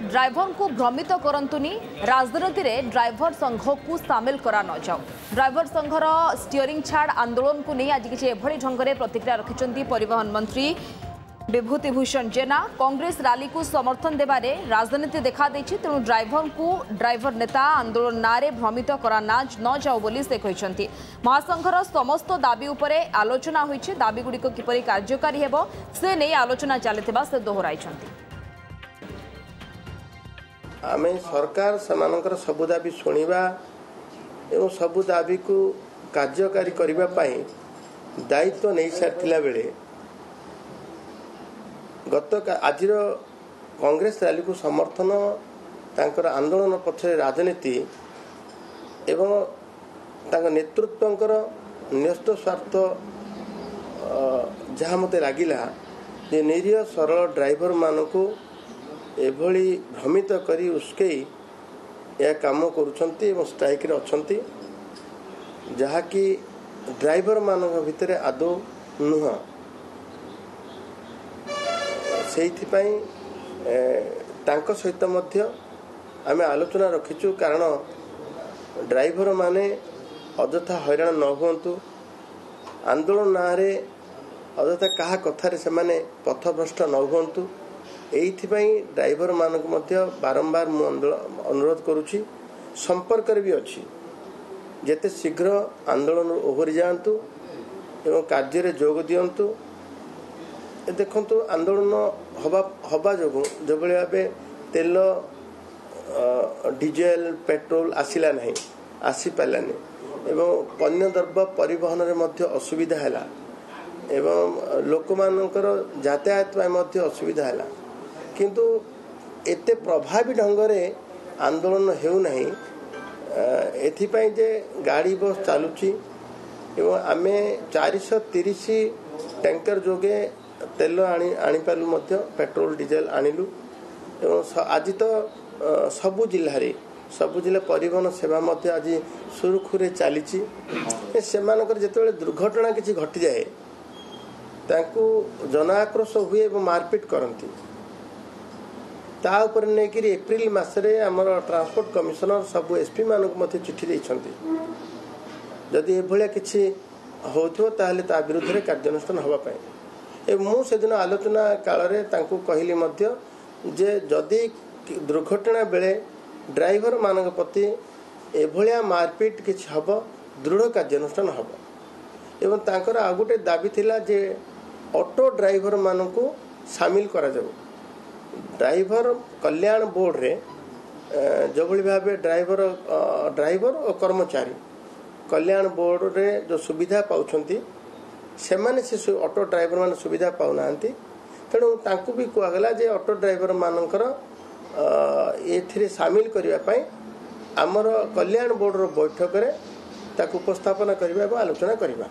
Driver को भ्रमित करंतुनी राजनीति में ड्राइवर संघ को सामिल करा न जाओ। ड्राइवर संघर स्टीयरिंग छाड़ आंदोलन को नहीं आज किसी एभली ढंग से प्रतिक्रिया रखिंट परिवहन मंत्री विभूतिभूषण जेना। कांग्रेस रैली को समर्थन देबारे राजनीति देखा देछि, तेणु ड्राइवर को ड्राइवर नेता आंदोलन नारे भ्रमित करा न जाओ बोली से कहिसंती। महासंघर समस्त दाबी उपरे आलोचना होइछि, दाबी गुड़िक किपरि कार्यकारी हेबो से नहीं आलोचना चलिथिबा से दोहराइछंती। आमे सरकार समानकर सबु दाबी सुनिबा एवं सबु दाबी को कार्यकारी करिबा पई दायित्व नहीं सारथिला बेले गत आज कांग्रेस रैली को समर्थन तांकर आंदोलन पछरे राजनीति एवं तांकर नेतृत्वंकर न्यस्त स्वार्थ जहाँ मते लागिला जे निरीह सरल ड्राइवर मानकू एभली भ्रमित करी उसके यह काम करुछंती एवं स्ट्राइक रे अछंती, जहाँकि ड्राइवर मानक भितरे आदौ नुह। सेइथिपाई तांको सहित मध्य आमे आलोचना रखिचु, कारण ड्राइवर माने अଯଥା हैरान न हुंतु, आंदोलन नारे अଯଥା कहा कथारे से माने पथभ्रष्ट न हुंतु। एइथिपाई ड्राइवर मानक मध्य बारंबार मु अनुरोध करुछि, संपर्क भी अच्छी जेते शीघ्र आंदोलन ओहरी जातु एवं कार्य जोग दियंतु। देखंतु आंदोलन हवा जो भाव तेल डीजेल पेट्रोल आसिला नहीं, आसी पालानी एवं पण्य द्रव्य परिवहन रे मध्य असुविधा हैला एवं लोक मानकर यातायात मध्य असुविधा हैला, किंतु एते प्रभावी ढंग रे आंदोलन हेउ नहीं। एथिपाई जे गाड़ी बस चलुची एवं आमे 430 टैंकर जोगे तेल आनी पालु मध्य पेट्रोल डीजेल आनिलु एवं आज तो सबु जिला परिवहन सेवा मध्य आज सुरखुरे चलीची। सेमानकर जेतेबेले दुर्घटना किछि घटी जाए तांकू जन आक्रोश हुए एवं मारपीट करती। ता ऊपर नेकिरी एप्रिल मासरे हमर ट्रांसपोर्ट कमिशनर सब एसपी मानक मते चिठी देइछंती, जदि एभलिया किछि होथो ताहले ता विरुद्ध रे कार्यानुष्ठान होबा पय। मु से दिन आलोचना काल रे तांकू कहिली मध्य जे जदि दुर्घटना बेले ड्राइवर मानक प्रति एभलिया मारपीट किछि हबो दृढ़ कार्यानुष्ठान हबो। एवं तांकर आ गुटे दाबी थिला जे ऑटो ड्राइवर मानकू शामिल करा जाऊ। ड्राइवर कल्याण बोर्ड रे जो भाव ड्राइवर और कर्मचारी कल्याण बोर्ड रे जो सुविधा पाउछंती से माने से ऑटो ड्राइवर मान सुविधा पाउना, तेणु तांकू भी कहगला जे ऑटो ड्राइवर मानकर एथिरे शामिल करिवा पई हमर कल्याण बोर्ड रो बैठक रे ताकू उपस्थापन करिवा आलोचना करिवा।